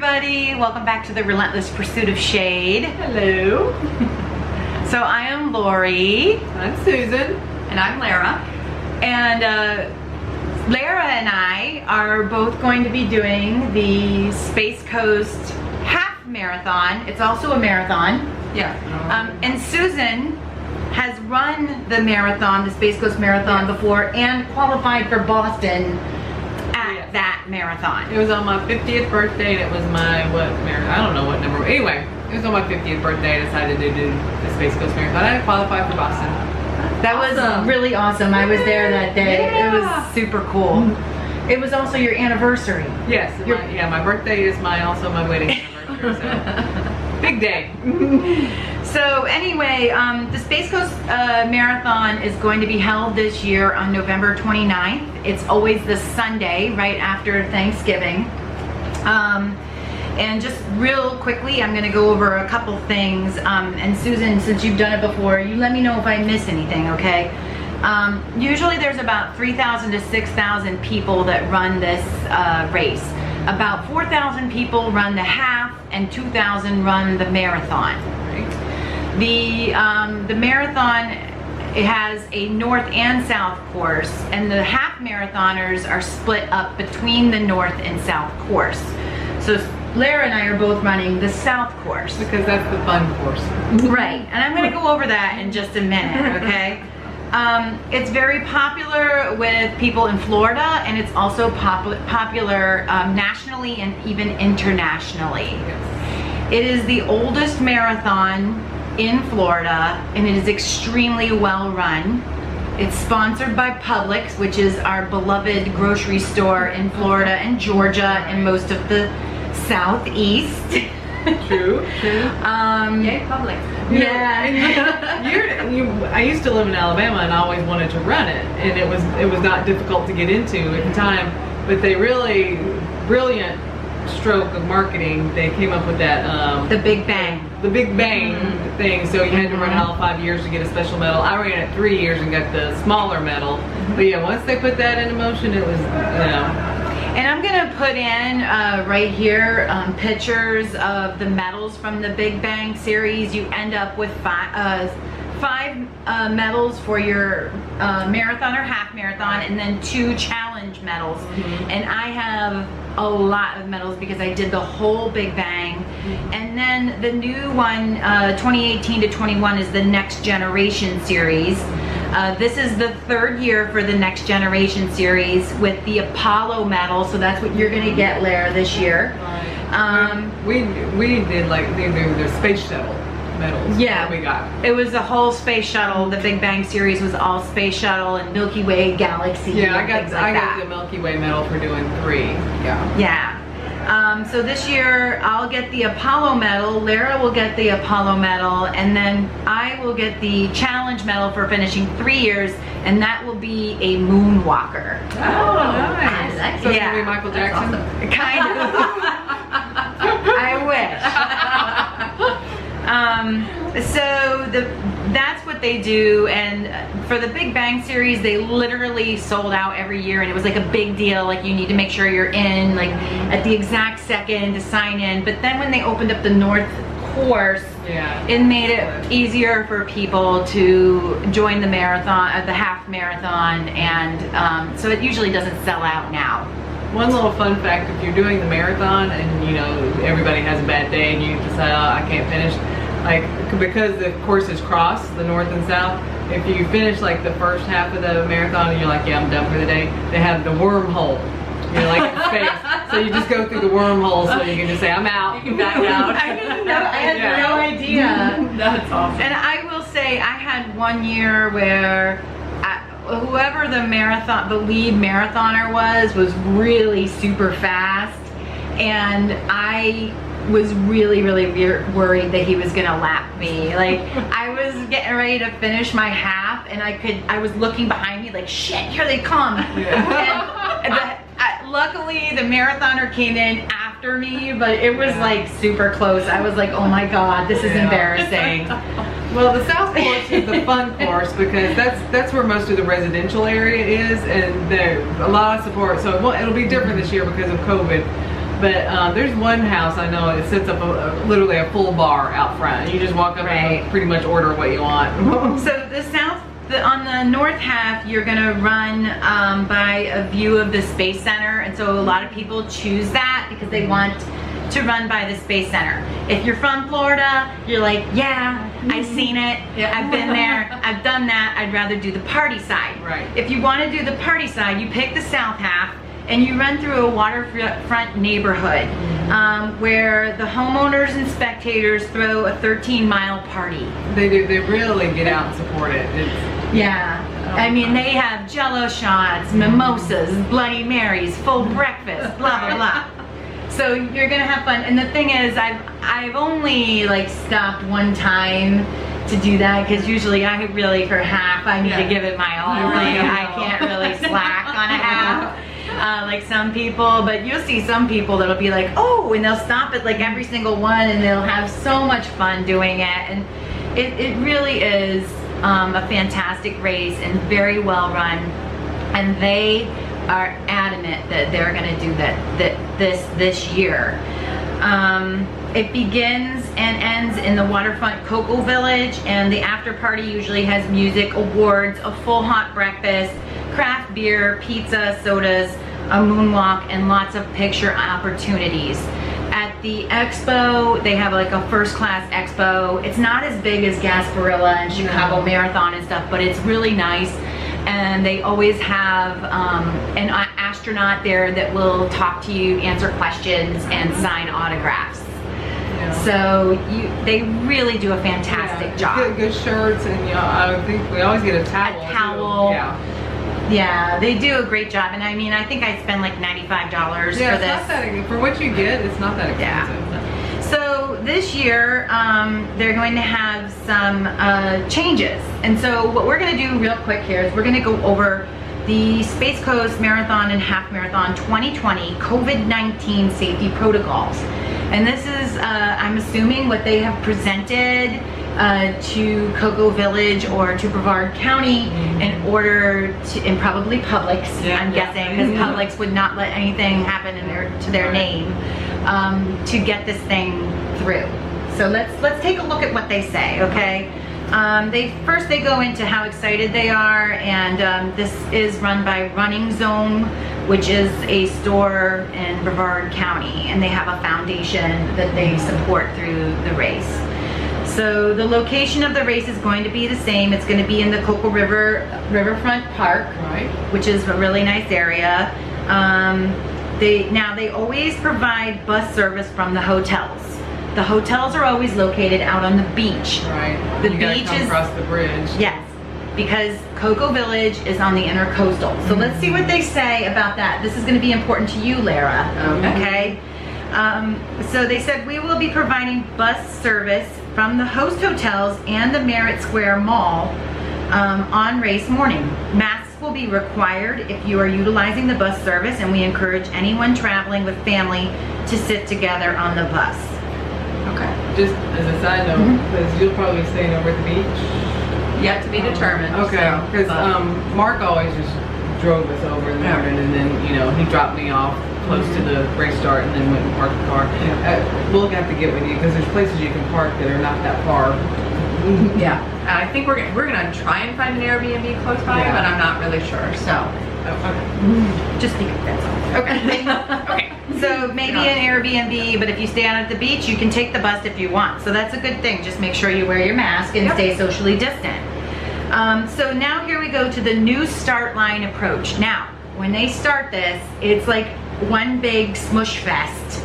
everybody, welcome back to the Relentless Pursuit of Shade. Hello. So I am Lori. I'm Susan. And I'm Lara. And Lara and I are both going to be doing the Space Coast half marathon. It's also a marathon. Yeah. And Susan has run the marathon, the Space Coast Marathon before, and qualified for Boston at that marathon. It was on my 50th birthday, and it was my, marathon? I don't know what number. Anyway, it was on my 50th birthday. I decided to do the Space Coast Marathon. I had to qualify for Boston. That was really awesome. I was there that day. Yeah. It was super cool. It was also your anniversary. Yes. My birthday is also my wedding anniversary. So. Big day. So anyway, the Space Coast Marathon is going to be held this year on November 29th. It's always the Sunday right after Thanksgiving. And just real quickly, I'm going to go over a couple things. And Susan, since you've done it before, you let me know if I miss anything, okay? Usually there's about 3,000 to 6,000 people that run this race. About 4,000 people run the half and 2,000 run the marathon. The marathon, it has a north and south course, and the half marathoners are split up between the north and south course. So Lara and I are both running the south course. Because that's the fun course. Right, and I'm going to go over that in just a minute, okay? It's very popular with people in Florida, and it's also popular nationally and even internationally. Yes. It is the oldest marathon in Florida, and it is extremely well run. It's sponsored by Publix, which is our beloved grocery store in Florida and Georgia and most of the Southeast. True. Yay, Publix. I used to live in Alabama, and I always wanted to run it, and it was not difficult to get into at the time. But they really brilliant stroke of marketing. They came up with that the Big Bang. The Big Bang thing. So you had to run it all 5 years to get a special medal. I ran it 3 years and got the smaller medal. But yeah, once they put that into motion, it was And I'm going to put in right here pictures of the medals from the Big Bang series. You end up with five medals for your marathon or half marathon, and then 2 challenge medals. And I have a lot of medals because I did the whole Big Bang. And then the new one, 2018 to 21, is the Next Generation series. This is the 3rd year for the Next Generation series with the Apollo medal, so that's what you're going to get, Lara, this year. We did like the space shuttle medals. Yeah, we got. It was the whole space shuttle. The Big Bang series was all space shuttle and Milky Way galaxy. Yeah, and I got the Milky Way medal for doing 3. Yeah. Yeah. So this year I'll get the Apollo medal, Lara will get the Apollo medal, and then I will get the challenge medal for finishing 3 years, and that will be a moonwalker. Oh, nice. I like So it. it's gonna be Michael Jackson? Awesome. Kind of. I wish. That's what they do, and for the Big Bang series, they literally sold out every year, and it was like a big deal. Like, you need to make sure you're in, like, at the exact second to sign in. But then when they opened up the North course, it made it easier for people to join the marathon, the half marathon, and so it usually doesn't sell out now. One little fun fact: if you're doing the marathon and everybody has a bad day and you decide, oh, I can't finish, like, because the courses cross the north and south, if you finish like the first half of the marathon and you're like, yeah, I'm done for the day, they have the wormhole. You're like in space, so you just go through the wormhole, so you can just say, I'm out. You can back out. I didn't know. I had no idea. That's awesome. And I will say, I had one year where whoever the lead marathoner was really super fast, and I was really worried that he was gonna lap me. Like, I was getting ready to finish my half, and I was looking behind me like, shit, here they come. Luckily the marathoner came in after me, but it was like super close. I was like, oh my god, this is embarrassing. Well, the South course is the fun course because that's where most of the residential area is, and there's a lot of support. So it'll be different this year because of COVID. But there's one house I know, it sets up literally a full bar out front. You just walk up and pretty much order what you want. So on the north half, you're gonna run by a view of the Space Center, and so a lot of people choose that because they want to run by the Space Center. If you're from Florida, you're like, yeah, I've seen it, I've been there, I've done that, I'd rather do the party side. Right. If you want to do the party side, you pick the south half and you run through a waterfront neighborhood where the homeowners and spectators throw a 13-mile party. They do, they really get out and support it. I mean, they have Jello shots, mimosas, Bloody Marys, full breakfast, blah, blah, blah. So you're gonna have fun. And the thing is, I've only like stopped one time to do that because usually I really for half I need to give it my all. I can't really slack on a half. Like some people, but you'll see some people that'll be like, oh, and they'll stop at like every single one and they'll have so much fun doing it. And it really is a fantastic race and very well run. And they are adamant that they're going to do this year. It begins and ends in the waterfront Cocoa Village, and the after party usually has music, awards, a full hot breakfast, craft beer, pizza, sodas, a moonwalk, and lots of picture opportunities. At the expo, they have like a first class expo. It's not as big as Gasparilla and Chicago Marathon and stuff, but it's really nice. And they always have an astronaut there that will talk to you, answer questions, and sign autographs. So they really do a fantastic job. Get good shirts, and I think we always get a towel. A towel. Too. Yeah, they do a great job, and I mean, I think I spend like $95 for this. It's not that, for what you get, it's not that expensive. So this year, they're going to have some changes. And so what we're gonna do real quick here is we're gonna go over the Space Coast Marathon and Half Marathon 2020 COVID-19 safety protocols. And this is, I'm assuming, what they have presented to Cocoa Village or to Brevard County in order to, and probably Publix, I'm guessing, because Publix would not let anything happen to their name, to get this thing through. So let's take a look at what they say, okay? They go into how excited they are, and this is run by Running Zone, which is a store in Brevard County, and they have a foundation that they support through the race. So the location of the race is going to be the same. It's going to be in the Cocoa Riverfront Park, which is a really nice area. They always provide bus service from the hotels. The hotels are always located out on the beach. Right. The you beach come is across the bridge. Yes, because Cocoa Village is on the intercoastal. So let's see what they say about that. This is going to be important to you, Lara. Okay. So they said we will be providing bus service from the host hotels and the Merritt Square Mall on race morning. Masks will be required if you are utilizing the bus service, and we encourage anyone traveling with family to sit together on the bus. Okay. Just as a side note, because you'll probably be staying over at the beach. Yet to be determined. Okay, because Mark always just drove us over in the morning, and then he dropped me off close to the race start, and then went and parked the car. We'll have to get with you because there's places you can park that are not that far. Yeah, I think we're gonna try and find an Airbnb close by, but I'm not really sure. So, Just think that's all. okay. Okay. So maybe an Airbnb, but if you stay out at the beach, you can take the bus if you want. So that's a good thing. Just make sure you wear your mask and stay socially distant. So now here we go to the new start line approach. Now, when they start this, it's like one big smush fest.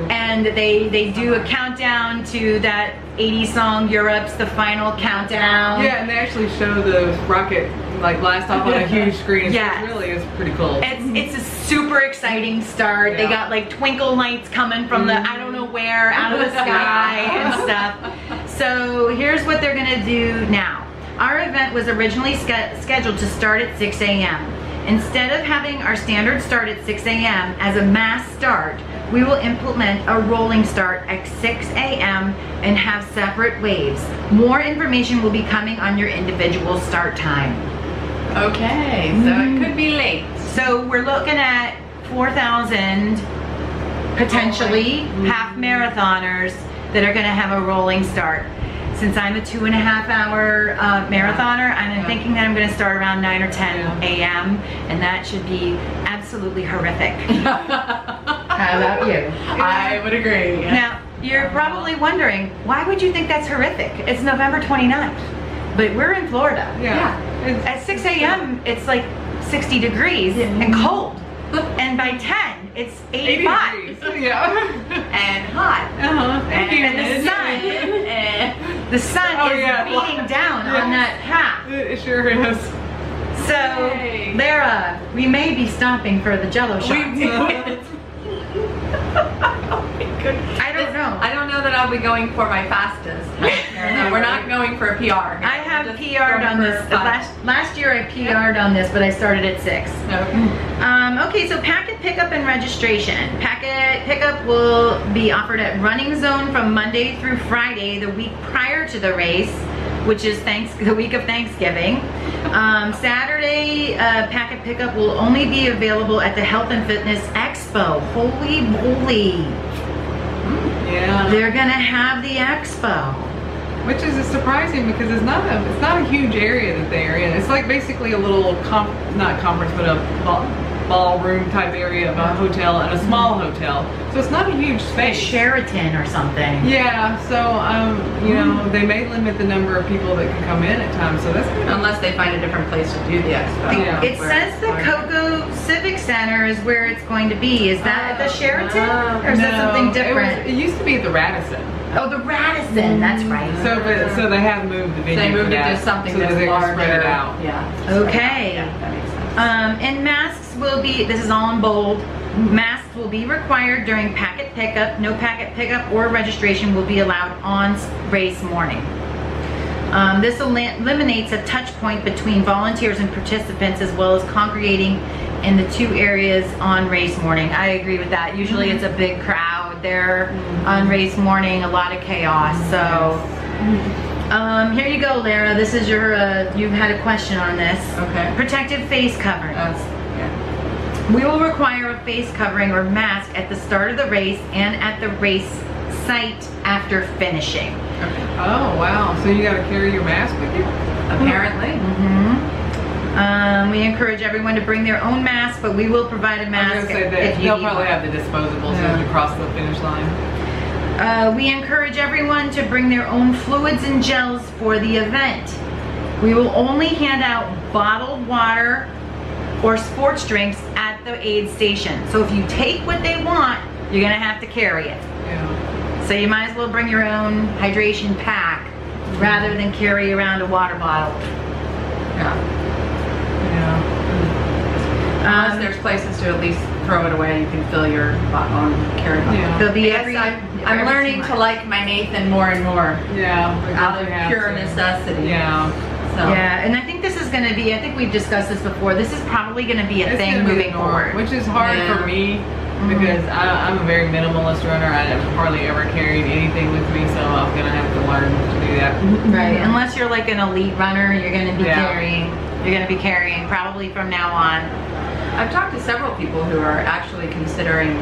And they do a countdown to that 80s song, Europe's the final countdown. Yeah, and they actually show the rocket like blast off on a huge screen. It really is pretty cool. It's a super exciting start. They got like twinkle lights coming from the I don't know where out of the sky and stuff. So here's what they're gonna do now. Our event was originally scheduled to start at 6 a.m. Instead of having our standard start at 6 a.m. as a mass start, we will implement a rolling start at 6 a.m. and have separate waves. More information will be coming on your individual start time. Okay, so it could be late. So we're looking at 4,000 potentially half marathoners that are going to have a rolling start. Since I'm a 2.5 hour marathoner, I'm thinking that I'm going to start around 9 or 10 a.m. and that should be absolutely horrific. How about you? I would agree. Now, you're probably wondering, why would you think that's horrific? It's November 29th, but we're in Florida. At 6 a.m., it's like 60 degrees and cold. And by 10, it's 85. And hot. And the sun is beating down on that path. It sure is. So, Yay. Lara, we may be stopping for the Jello shots. I don't know. I don't know that I'll be going for my fastest. We're not going for a PR. I have PR'd on this. Last year I PR'd on this, but I started at 6. Okay, so packet pickup and registration. Packet pickup will be offered at Running Zone from Monday through Friday, the week prior to the race, which is the week of Thanksgiving. Saturday, packet pickup will only be available at the Health and Fitness Expo. Holy moly. Yeah. They're gonna have the expo. Which is surprising because it's not a huge area that they're in. It's like basically a little not conference, but a ballroom type area of a hotel and a small hotel. So it's not a huge space. Sheraton or something. Yeah. So you know, they may limit the number of people that can come in at times. So that's unless they find a different place to do the expo. Yeah. It says the Cocoa Civic Center is where it's going to be. Is that at the Sheraton? Or is that something different? It used to be at the Radisson. Oh, the Radisson. That's right. So they have moved the venue. They moved for it that, to something so that's that they can larger. spread it out. Yeah. Okay. Yeah, that makes sense. And masks will be, this is all in bold, masks will be required during packet pickup. No packet pickup or registration will be allowed on race morning. This eliminates a touch point between volunteers and participants as well as congregating in the two areas on race morning. I agree with that. Usually it's a big crowd there on race morning, a lot of chaos. So here you go, Lara. This is your, you had a question on this. Okay. Protective face covering. We will require a face covering or mask at the start of the race and at the race site after finishing. Oh wow! So you got to carry your mask with you? Apparently. We encourage everyone to bring their own mask, but we will provide a mask I was gonna say that if you they'll need probably one. have the disposables as you cross the finish line. We encourage everyone to bring their own fluids and gels for the event. We will only hand out bottled water or sports drinks at the aid station. So if you take what they want, you're gonna have to carry it. Yeah. So you might as well bring your own hydration pack rather than carry around a water bottle. Yeah. Yeah. Unless there's places to at least throw it away, you can fill your bottle and carry it. Yeah. There'll be Yes, every I'm learning to like my Nathan more and more Yeah. out of we have pure to. necessity. Yeah. So. Yeah, and I think this is going to be, I think we've discussed this before, this is probably going to be a It's thing gonna be moving the norm, forward. which is hard for me because I'm a very minimalist runner. I have hardly ever carried anything with me, so I'm gonna have to learn to do that. Right, unless you're like an elite runner, you're going to be Yeah. carrying probably from now on. I've talked to several people who are actually considering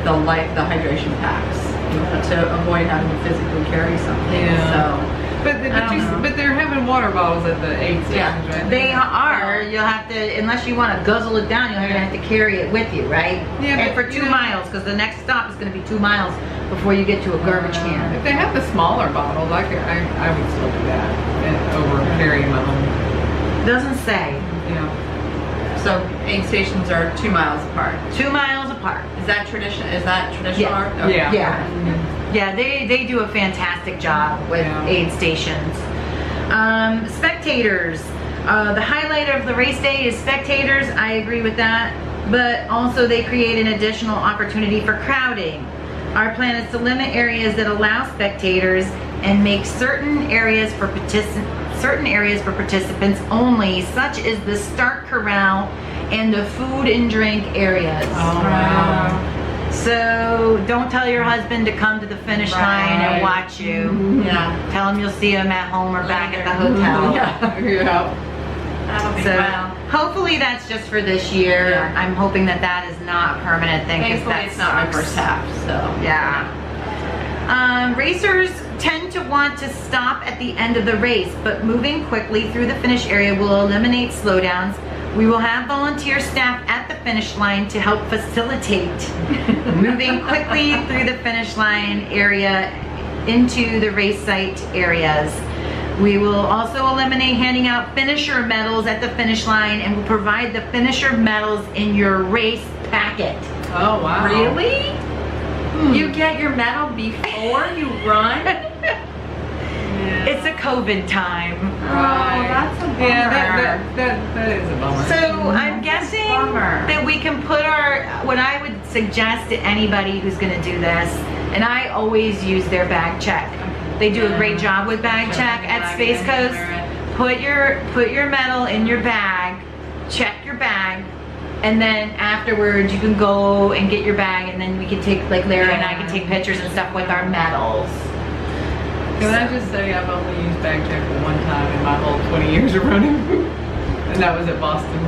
the hydration packs, you know, to avoid having to physically carry something. Yeah. But they're having water bottles at the aid stations, Yeah. right? They are, you'll have to, unless you want to guzzle it down, you're going to have to carry it with you, right? Yeah, And but, for you 2 know- miles, because the next stop is going to be 2 miles before you get to a garbage can. If they have the smaller bottles, I would still do that and over carrying my own. Doesn't say. Yeah. So aid stations are 2 miles apart. 2 miles apart. Is that traditional? Yeah. art? Okay. Yeah. Yeah, they do a fantastic job with Yeah. aid stations. Spectators. The highlight of the race day is spectators. I agree with that. But also they create an additional opportunity for crowding. Our plan is to limit areas that allow spectators and make certain areas for participants only, such as the start corral and the food and drink areas. Oh, wow. So don't tell your husband to come to the finish line and Right. watch you. Yeah. Tell him you'll see him at home or back at the hotel. Yeah. Yeah. That'll be So fun. hopefully that's just for this year. Yeah. I'm hoping that that is not a permanent thing. 'cause Thankfully, that it's not my sucks. first half, so. Yeah. Racers tend to want to stop at the end of the race, but moving quickly through the finish area will eliminate slowdowns. We will have volunteer staff at the finish line to help facilitate moving quickly through the finish line area into the race site areas. We will also eliminate handing out finisher medals at the finish line and will provide the finisher medals in your race packet. Oh, wow. Really? You get your medal before you run? It's a COVID time. Oh, that's a bummer. Yeah, that is a bummer. So I'm guessing bummer. that we can put what I would suggest to anybody who's gonna do this, and I always use their bag check. They do a great job with bag check at Space Coast. Put your medal in your bag, check your bag, and then afterwards you can go and get your bag, and then we can take, like Lara and I can take pictures and stuff with our medals. Can I just say I've only used bag check one time in my whole 20 years of running, and that was at Boston.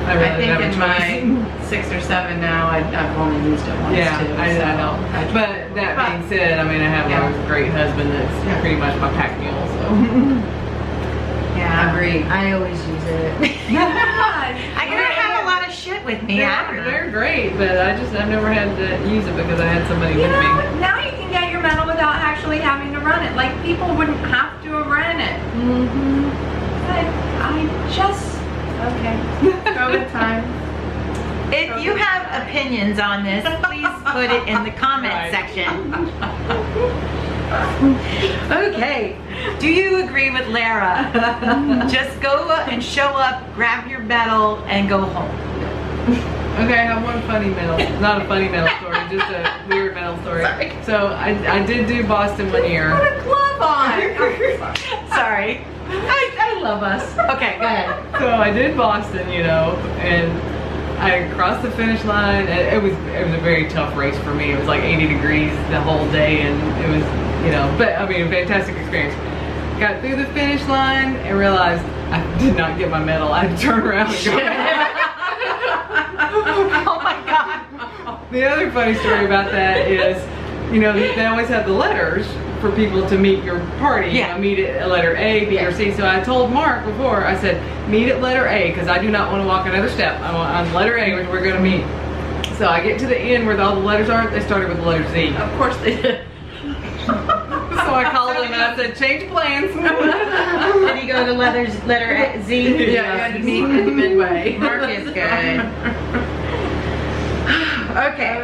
I really I think didn't in have a choice. my 6 or 7 now, I've only used it once Yeah, too. I so know. But that being said, I mean, I have Yeah. a great husband that's Yeah. pretty much my pack mule, so. Yeah, Agreed. I always use it. I gotta have a lot of shit with me. I don't know. They're great, but I've never had to use it because I had somebody You with me. know, now you can get your medal without actually having to run it. Like, people wouldn't have to have ran it. Mm-hmm. But I just, okay, go with time. If you have opinions on this, please put it in the comment Right. section. Okay, do you agree with Lara? Just go and show up, grab your medal, and go home. Okay, I have one funny medal, not a funny medal story, just a weird medal story. Sorry. So I did do Boston one year. Put a glove on. Sorry. I love us. Okay, go ahead. So I did Boston, you know, and I crossed the finish line, and it was a very tough race for me. It was like 80 degrees the whole day, and it was, you know, but I mean, a fantastic experience. Got through the finish line and realized I did not get my medal. I had to turn around and go back. Oh my God. The other funny story about that is, you know, they always have the letters for people to meet your party. Yeah. You know, meet at letter A, B, or C. So I told Mark before, I said, meet at letter A, because I do not want to walk another step. I'm on letter A, where we're going to meet. So I get to the end where all the letters are. They started with the letter Z. Of course they did. So I called him and I said, change plans. Did he go to letter Z? Yeah, you had to meet in midway. Mark is good. Okay.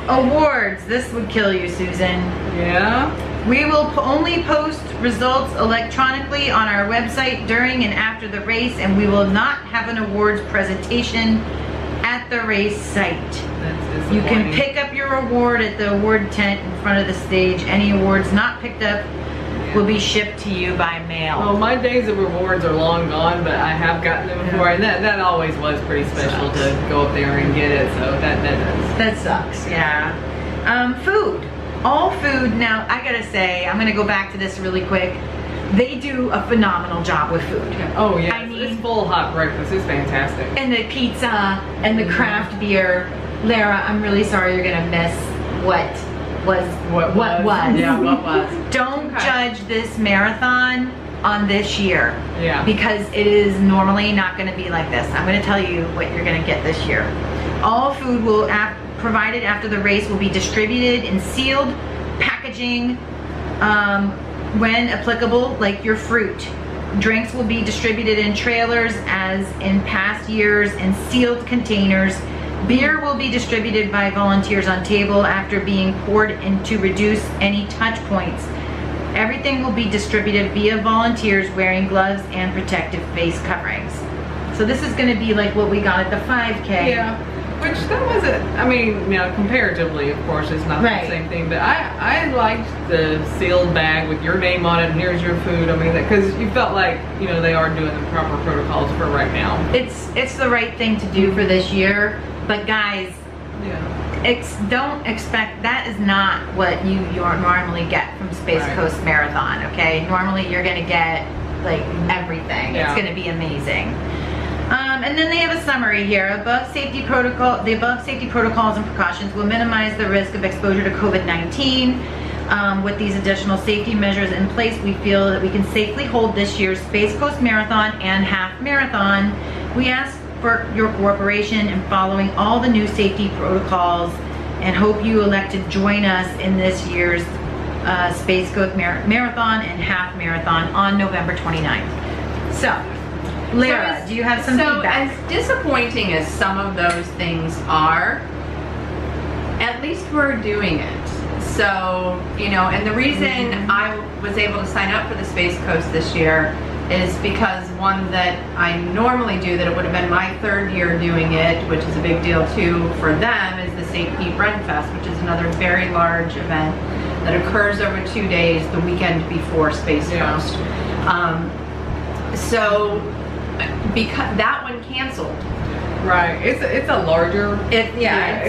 Awards. This would kill you, Susan. Yeah. We will only post results electronically on our website during and after the race, and we will not have an awards presentation at the race site. That's You can disappointing. pick up your award at the award tent in front of the stage. Any awards not picked up will be shipped to you by mail. Well, my days of rewards are long gone, but I have gotten them before, and that always was pretty special to go up there and get it. So that does. That sucks, yeah. Food. All food, now I gotta say, I'm gonna go back to this really quick. They do a phenomenal job with food. Oh yeah, I mean- it's full hot breakfast. It's fantastic. And the pizza and the craft beer. Lara, I'm really sorry you're gonna miss what was. Yeah, what was? Don't Okay. judge this marathon on this year. Yeah. Because it is normally not going to be like this. I'm going to tell you what you're going to get this year. All food will provided after the race will be distributed in sealed packaging when applicable, like your fruit. Drinks will be distributed in trailers as in past years in sealed containers. Beer will be distributed by volunteers on table after being poured in to reduce any touch points. Everything will be distributed via volunteers wearing gloves and protective face coverings. So this is going to be like what we got at the 5K. Yeah. Which that wasn't. I mean, you know, comparatively, of course, it's not Right. the same thing. But I liked the sealed bag with your name on it and here's your food. I mean, because you felt like, you know, they are doing the proper protocols for right now. It's the right thing to do for this year. But guys, Yeah. don't expect, that is not what you normally get from Space Right. Coast Marathon, okay? Normally you're gonna get like everything. Yeah. It's going to be amazing. And then they have a summary here. The above safety protocols and precautions will minimize the risk of exposure to COVID-19. With these additional safety measures in place, we feel that we can safely hold this year's Space Coast Marathon and Half Marathon. We ask for your cooperation in following all the new safety protocols and hope you elect to join us in this year's Space Coast Marathon and Half Marathon on November 29th. So, Lara, do you have some feedback? As disappointing as some of those things are, at least we're doing it. So, you know, and the reason I was able to sign up for the Space Coast this year is because one that I normally do, that it would have been my third year doing it, which is a big deal too for them, is the St. Pete Ren Fest, which is another very large event that occurs over 2 days, the weekend before Space Coast. So, because that one canceled. Right. It's a larger. It's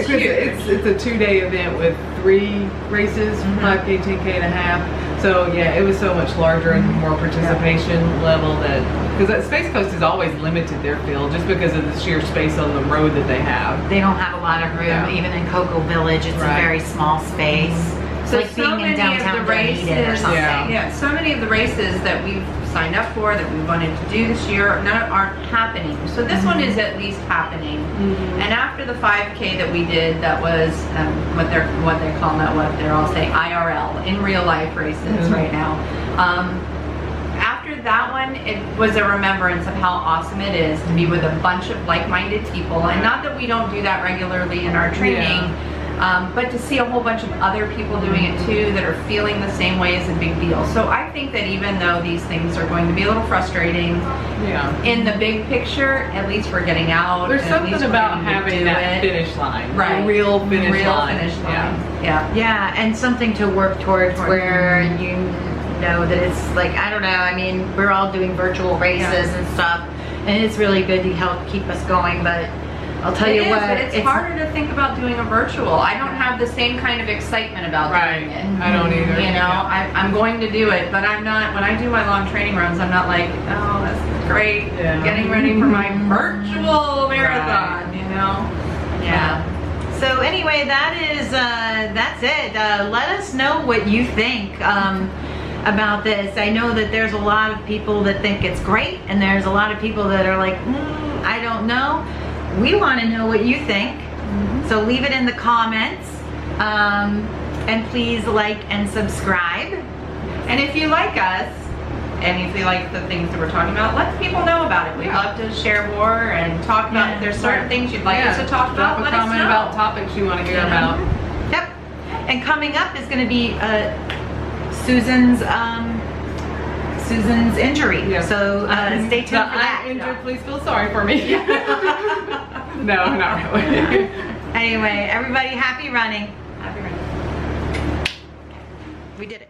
huge. It's a 2-day event with 3 races, 5K, 10K, and a half. So yeah, it was so much larger and more participation level that, because that Space Coast has always limited their field just because of the sheer space on the road that they have. They don't have a lot of room. Yeah. Even in Cocoa Village, it's a very small space. It's like being in downtown Dunedin or something. Yeah, so many of the races that we've signed up for, that we wanted to do this year, aren't happening. So this one is at least happening. And after the 5K that we did, that was what they call that, what they're all saying, IRL, in real life races right now. After that one, it was a remembrance of how awesome it is to be with a bunch of like-minded people, and not that we don't do that regularly in our training. But to see a whole bunch of other people doing it too that are feeling the same way is a big deal. So I think that even though these things are going to be a little frustrating, in the big picture, at least we're getting out. There's something about having that finish line, right? A real finish line. Yeah, and something to work towards where you know that it's like, I don't know, I mean, we're all doing virtual races and stuff, and it's really good to help keep us going, but I'll tell you what, but it's harder to think about doing a virtual. I don't have the same kind of excitement about doing it. I don't either. You know, I'm going to do it, but I'm not, when I do my long training runs, I'm not like, oh, this is great, getting ready for my virtual marathon, you know? Yeah. So anyway, that's it. Let us know what you think about this. I know that there's a lot of people that think it's great, and there's a lot of people that are like, I don't know. We want to know what you think, so leave it in the comments, and please like and subscribe. And if you like us, and if you like the things that we're talking about, let people know about it. We'd love to share more and talk about if there's certain things you'd like us to talk about. Drop a comment about topics you want to hear about. Yep. And coming up is going to be Susan's injury. So stay tuned for that. I'm injured, please feel sorry for me. No, not really. Anyway, everybody, happy running. Happy running. We did it.